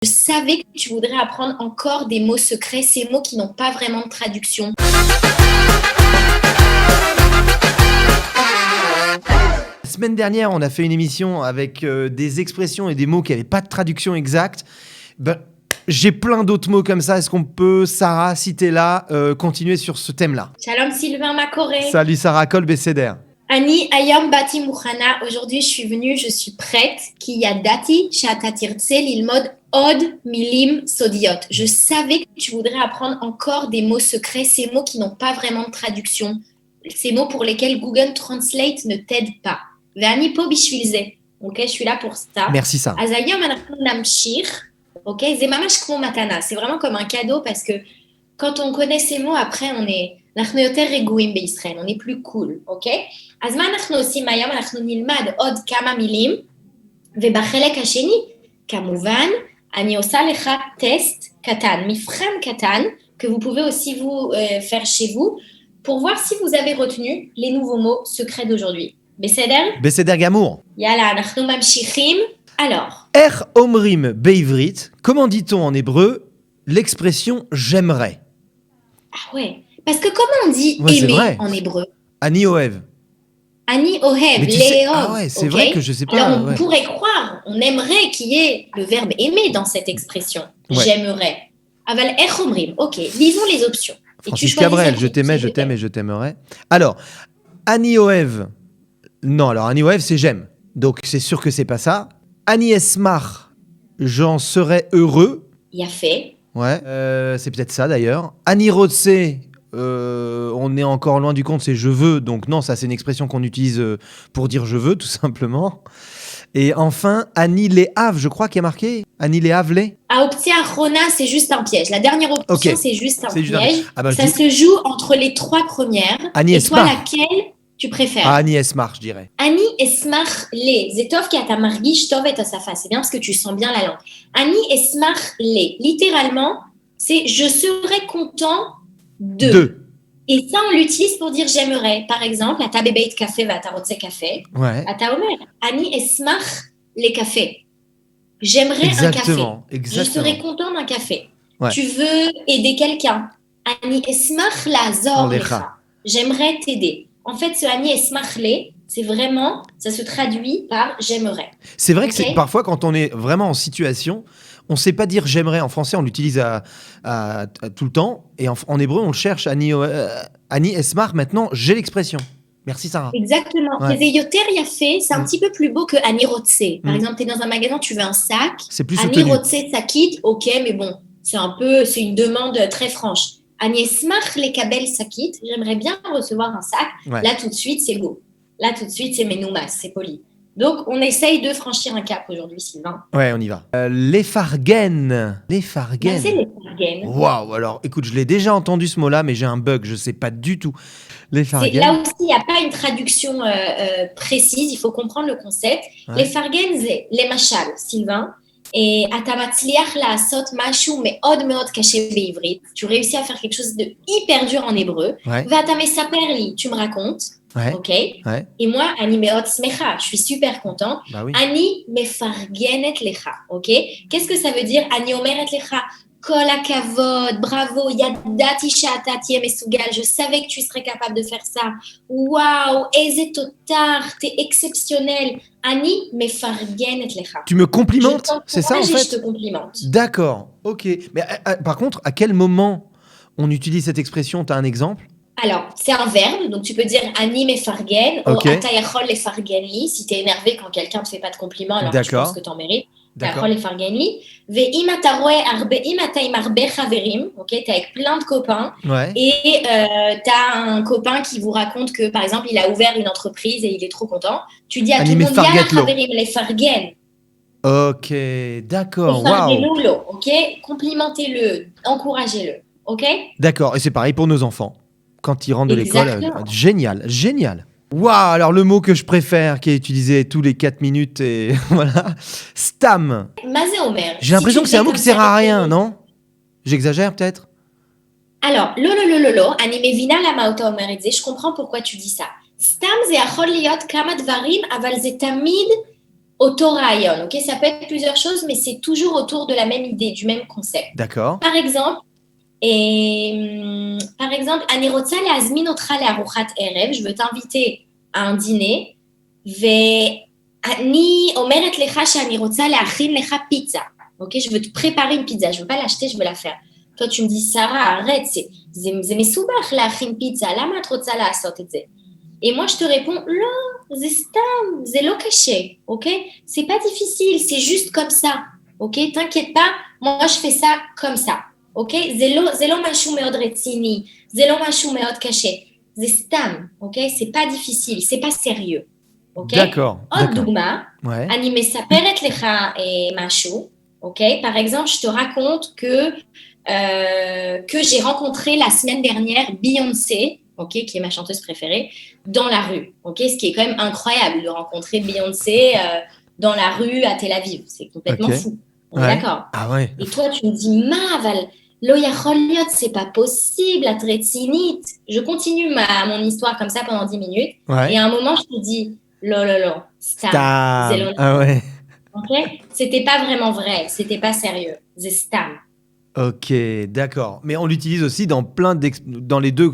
Je savais que tu voudrais apprendre encore des mots secrets, ces mots qui n'ont pas vraiment de traduction. La semaine dernière, on a fait une émission avec des expressions et des mots qui n'avaient pas de traduction exacte. J'ai plein d'autres mots comme ça. Est-ce qu'on peut, Sarah, si t'es là, continuer sur ce thème-là? Shalom Sylvain Macoré. Salut Sarah, Kol Besséder. Ani Ayam Bati Mouchana. Aujourd'hui, je suis venue, je suis prête. Ki yadati she'ata tirtse lilmod od milim sodiot. Je savais que tu voudrais apprendre encore des mots secrets, ces mots qui n'ont pas vraiment de traduction, ces mots pour lesquels Google Translate ne t'aide pas. Ve'ani po bishvil ze. Ok, je suis là pour ça. Merci Sarah. Az hayom anachnu namshir. Ok, ze mamash kmo matana. C'est vraiment comme un cadeau parce que quand on connaît ces mots, après on est אנחנו יותר רגועים בישראל, on est plus cool, אוקיי? אז מה אנחנו עושים היום? אנחנו נלמד עוד כמה מילים, ובחלק השני, כמובן, אני עושה לך טסט קטן, מבחן קטן, que vous pouvez aussi vous faire chez vous, pour voir si vous avez retenu les nouveaux mots secrets d'aujourd'hui. בסדר? בסדר גמור. יאללה, אנחנו ממשיכים. Alors. איך אומרים בעברית, comment dit-on en hébreu, l'expression j'aimerais? Ah ouais. Parce que comment on dit aimer en hébreu? Ani Ohev. Ani Ohev, Léov. Ah ouais, c'est vrai que je sais pas. Alors on pourrait croire, on aimerait qu'il y ait le verbe aimer dans cette expression. Ouais. J'aimerais. Aval ech omrim. Ok, lisons les options. Francis Cabrel, je t'aimais, je t'aime et je t'aimerais. Alors, Ani Ohev. Non, alors Ani Ohev, c'est j'aime. Donc c'est sûr que c'est pas ça. Ani Esmar, j'en serais heureux. Il a fait. Ouais, c'est peut-être ça d'ailleurs. Ani Rotse. On est encore loin du compte, c'est je veux, donc non, ça c'est une expression qu'on utilise pour dire je veux, tout simplement. Et enfin, Ani Lehav, je crois qu'il y a marqué Ani Lehav le. À option Rona, c'est juste un piège. La dernière option, okay. C'est juste un piège. Ah ça se joue entre les trois premières. Ani et Esmar. Toi, laquelle tu préfères? Ani Esmar, je dirais. Ani Esmar le. Zetov qui a ta marguiche, tov et ta safa. C'est bien parce que tu sens bien la langue. Ani Esmar le. Littéralement, c'est je serais content de. Et ça, on l'utilise pour dire j'aimerais. Par exemple, ata bebeit café va ata rotse café. Ouais. Ata omer, ani esmach les cafés. J'aimerais un café. Exactement. Je serais content d'un café. Ouais. Tu veux aider quelqu'un. Ani esmach la zor lecha. J'aimerais t'aider. En fait, ce ani esmach le, c'est vraiment, ça se traduit par j'aimerais. C'est vrai que c'est parfois quand on est vraiment en situation, on ne sait pas dire j'aimerais en français, on l'utilise à tout le temps. Et en hébreu, on le cherche. Ani Esmar, maintenant, j'ai l'expression. Merci Sarah. Exactement. Ouais. Yoter Yafé, c'est un petit peu plus beau que Ani Rotse. Par exemple, tu es dans un magasin, tu veux un sac. C'est plus Ani Rotse Sakit, ok, mais bon, c'est une demande très franche. Ani Esmar lekabel Sakit, j'aimerais bien recevoir un sac. Ouais. Là, tout de suite, c'est beau. Là, tout de suite, c'est menoumas, c'est poli. Donc, on essaye de franchir un cap aujourd'hui, Sylvain. Ouais, on y va. Les fargen. C'est les fargen. Waouh, alors écoute, je l'ai déjà entendu ce mot-là, mais j'ai un bug, je ne sais pas du tout. Les fargen. Là aussi, il n'y a pas une traduction précise, il faut comprendre le concept. Ouais. Les fargen, c'est les machal, Sylvain. Et אתה מצליח לעשות משהו מאוד מאוד קשה בעברית. Tu réussis à faire quelque chose de hyper dur en hébreu. Ouais. ואתה מספר לי, tu me racontes. Ouais. Ok. Ouais. Et moi, אני מאוד שמחה, je suis super contente. Bah oui. אני מפרגנת לך, ok. Qu'est-ce que ça veut dire? אני אומרת לך, כל הכבוד, bravo, ידעתי שאתה תהיה מסוגל, je savais que tu serais capable de faire ça. Waouh, איזה תותח, t'es exceptionnel. אני מפרגנת לך. Tu me complimentes, c'est ça en fait? Je te complimente. D'accord, ok. Mais par contre, à quel moment on utilise cette expression? Tu as un exemple? Alors, c'est un verbe, donc tu peux dire ani mefargen ou ata yachol lefargen li. Si tu es énervé quand quelqu'un ne te fait pas de compliments, alors tu penses que tu en mérites. Yachol lefargen li. Ve'im ata roe arbe, im ata im arbe chaverim, ok, tu es avec plein de copains. Ouais. Et tu as un copain qui vous raconte que, par exemple, il a ouvert une entreprise et il est trop content. Tu dis à tout le monde, yala chaverim lefargen. Ok, d'accord, Lefargenulo, ok, complimentez-le, encouragez-le, ok. D'accord, et c'est pareil pour nos enfants. Quand ils rentrent de l'école, génial, génial. Waouh, alors le mot que je préfère, qui est utilisé tous les 4 minutes, et voilà, stam. J'ai l'impression que c'est un mot qui sert à rien, non? J'exagère peut-être? Alors, lolo, אני מבינה למה אתה אומר את זה, je comprends pourquoi tu dis ça. סתם זה יכול להיות כמה דברים, אבל זה תמיד Oto rayon, ok? Ça peut être plusieurs choses, mais c'est toujours autour de la même idée, du même concept. D'accord. Par exemple, אני רוצה להזמין אותך לארוחת ערב, je veux t'inviter à un dîner, ואני אומרת לך שאני רוצה להכין לך פיצה, ok? Je veux te préparer une pizza, je veux pas l'acheter, je veux la faire. Toi, tu me dis, Sarah, arrête, זה מסובך להכין פיצה, למה את רוצה לעשות את זה? Et moi, je te réponds, לא, זה סתם, זה לא קשה, ok? C'est pas difficile, c'est juste comme ça, ok? T'inquiète pas, moi, je fais ça comme ça. אוקיי? זה לא משהו מאוד רציני, זה לא משהו מאוד קשה, זה סתם, אוקיי? c'est pas difficile, c'est pas sérieux, אוקיי? עוד דוגמה, אני מספרת לך משהו, אוקיי? Par exemple, je te raconte que j'ai rencontré la semaine dernière Beyoncé, ok, qui est ma chanteuse préférée, dans la rue, ok? Ce qui est quand même incroyable de rencontrer Beyoncé dans la rue à Tel Aviv, c'est complètement fou. On est d'accord. Ah ouais. Et toi, tu me dis, אבל לא יכול להיות, c'est pas possible, את רצינית. Je continue mon histoire comme ça pendant 10 minutes. Et à un moment, je te dis, לא, סתם. Ah ouais. Ok? C'était pas vraiment vrai, c'était pas sérieux. זה סתם. Ok, d'accord. Mais on l'utilise aussi dans dans les deux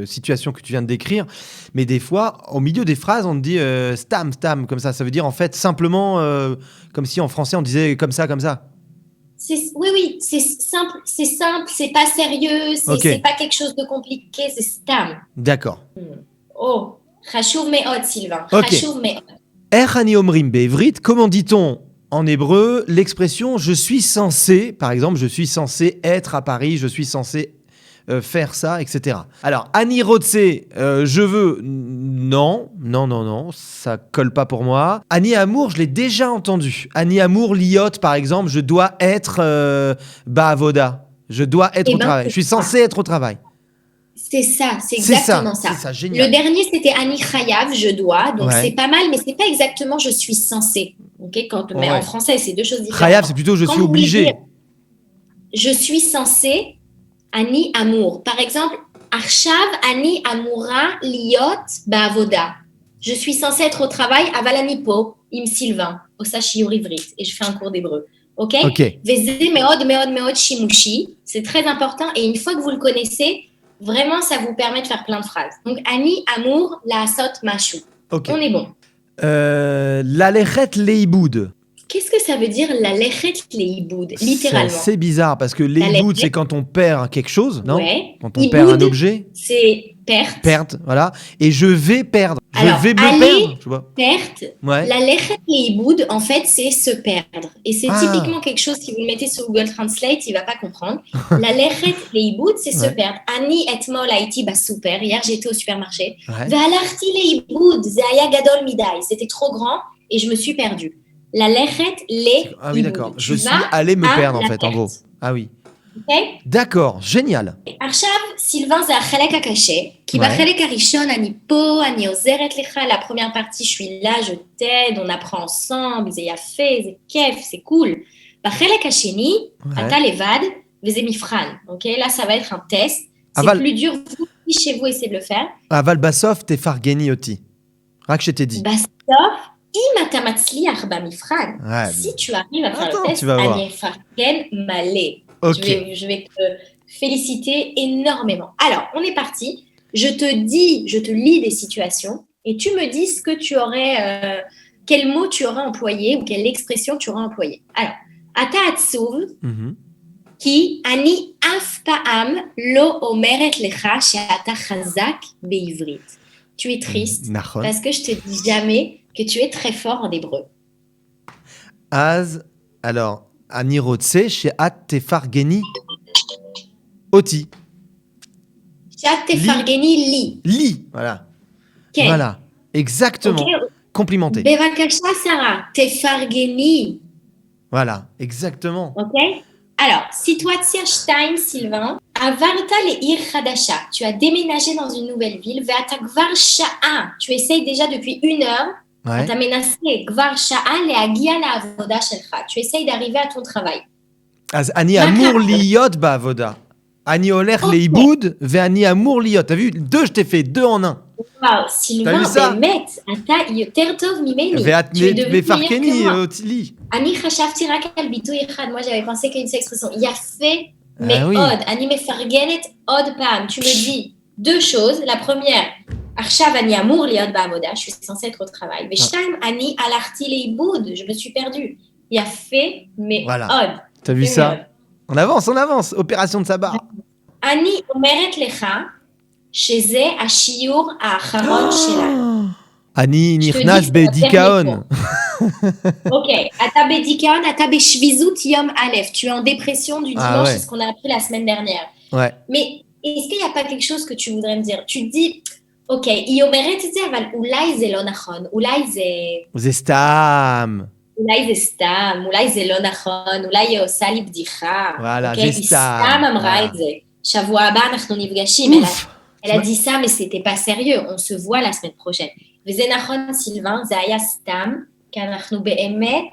situations que tu viens de décrire. Mais des fois, au milieu des phrases, on dit stam, comme ça. Ça veut dire en fait simplement, comme si en français on disait comme ça, comme ça. Oui, c'est simple, c'est pas sérieux, c'est pas quelque chose de compliqué, c'est stam. D'accord. Oh, חשוב מאוד, סילבן. חשוב מאוד. איך אני אומרים בעברית? Comment dit-on en hébreu l'expression je suis censé, par exemple, je suis censé être à Paris, je suis censé faire ça, etc. Alors, Ani Rotse, je veux, non, ça colle pas pour moi. Ani Amour, je l'ai déjà entendu. Ani Amour, liot, par exemple, je dois être ba'avoda, je dois être au travail. Je suis censé être au travail. C'est ça, c'est exactement ça. C'est ça, génial. Le dernier, c'était Ani Chayav, je dois, donc c'est pas mal, mais c'est pas exactement je suis censé. Okay, mais en français, c'est deux choses différentes. Chayav, c'est plutôt je suis obligé. Dire, je suis censé, Ani Amour. Par exemple, Arshav Ani Amoura liot ba'avoda. Je suis censé être au travail, aval ani po, im Sylvain, au shiur ivrit, et je fais un cours d'hébreu. Ok? Veze meod shimushi, c'est très important, et une fois que vous le connaissez, vraiment, ça vous permet de faire plein de phrases. Donc, Ani, amour, la asot, machou. On est bon. La lechet leiboud. Qu'est-ce que ça veut dire la lechet leiboud, littéralement? C'est bizarre parce que leiboud, c'est quand on perd quelque chose, non? Ouais. Quand on perd un objet. C'est perte. Perte, voilà. Et je vais perdre. Alors, je vais me perdre. Tu vois. Perte. Ouais. La lechet leiboud, en fait, c'est se perdre. Et c'est typiquement quelque chose, si vous le mettez sur Google Translate, il ne va pas comprendre. La lechet leiboud, c'est se perdre. Ani etmol haiti super. Hier, j'étais au supermarché. Ve'alarti leiboud, ze haya gadol midai. C'était trop grand et je me suis perdue. La lechet leiboud. Ah oui, d'accord. Je suis allé me perdre, en fait, en gros. Ah oui. Okay. d'accord, génial. עכשיו, סילבן זה החלק הקשה, כי בחלק הראשון אני פה, אני עוזרת לך, la première partie, je suis là, je t'aide, on apprend ensemble, זה יפה, זה כיף, c'est cool. בחלק השני, אתה לבד, וזה מבחן, אוקיי? Là, ça va être un test, c'est plus dur, vous, chez vous, essayez de le faire. אבל בסוף תפרגני אותי, רק שתדעי. בסוף, אם אתה מצליח במבחן, si tu arrives à faire le test, אני אפרגן מלא. Okay. Je vais te féliciter énormément. Alors, on est parti. Je te lis des situations et tu me dis ce que tu aurais, quel mot tu aurais employé ou quelle expression tu aurais employé. Alors, ata atsuv, ki ani af pa'am lo omeret lecha she'ata chazak be'ivrit. Tu es triste parce que je te dis jamais que tu es très fort en hébreu. Alors, אני רוצה שאת תפרגני אותי. שאת תפרגני לי. לי, voilà. כן. Voilà, exactement. Complimenté. בבקשה, שרה, תפרגני. Voilà, exactement. Ok. Alors, סיטואציה 2, סילבן, עברת לעיר חדשה. Tu as déménagé dans une nouvelle ville, ואתה כבר שעה. Tu essayes déjà depuis 1 heure. אתה מנסה כבר שעה להגיע לעבודה שלך. Tu essayes d'arriver à ton travail. אז אני אמור להיות בעבודה. אני הולך לאיבוד ואני אמור להיות. T'as vu? 2, je t'ai fait 2 en 1. וואו, סילבן, באמת, אתה יותר טוב ממני. ואת מפרגני לי. אני חשבתי רק על ביטוי אחד, moi j'avais pensé qu'à une seule expression, יפה מאוד, אני מפרגנת עוד פעם, tu me dis deux choses, la première, עכשיו אני אמור להיות בעבודה, je suis censée être au travail, ושתיים, אני הלכתי לאיבוד, je me suis perdue, יפה מאוד. T'as vu ça? On avance, opération de Sabah. אני אומרת לך, שזה השיעור האחרון שלנו. אני נכנס בדיכאון. אוקיי, אתה בדיכאון, אתה בשביזות יום א', tu es en dépression du dimanche, c'est ce qu'on a appris la semaine dernière. Ouais. Mais est-ce qu'il n'y a pas quelque chose que tu voudrais me dire? Tu te dis, אוקיי, היא אומרת את זה, אבל אולי זה לא נכון, אולי זה... זה סתם. אולי זה סתם, אולי זה לא נכון, אולי היא עושה לי בדיחה. וואלה, זה סתם. היא סתם אמרה את זה. שבוע הבא אנחנו נפגשים. Elle a dit ça, mais c'était pas sérieux. On se voit la semaine prochaine. וזה נכון, סילבן, זה היה סתם, כי אנחנו באמת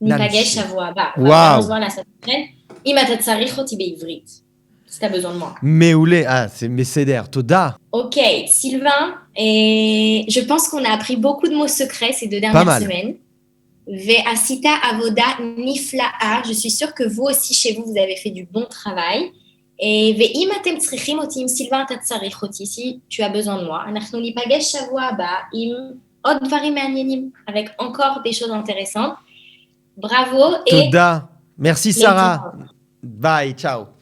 ניפגש שבוע הבא. וואו. On se voit la semaine prochaine. אם אתה צריך אותי בעברית, si t'as besoin de moi. מעולה, c'est בסדר, תודה. Ok, Sylvain, je pense qu'on a appris beaucoup de mots secrets ces 2 dernières semaines. Ve'asita avoda nifla'a. Je suis sûre que vous aussi, chez vous, vous avez fait du bon travail. Et ve'im atem tzrichim oti, im Sylvain ta tzarich oti, si tu as besoin de moi, אנחנו ניפגש שבוע הבא עם עוד דברים מעניינים, avec encore des choses intéressantes. Bravo et... תודה. Merci, Sarah. Bye, ciao.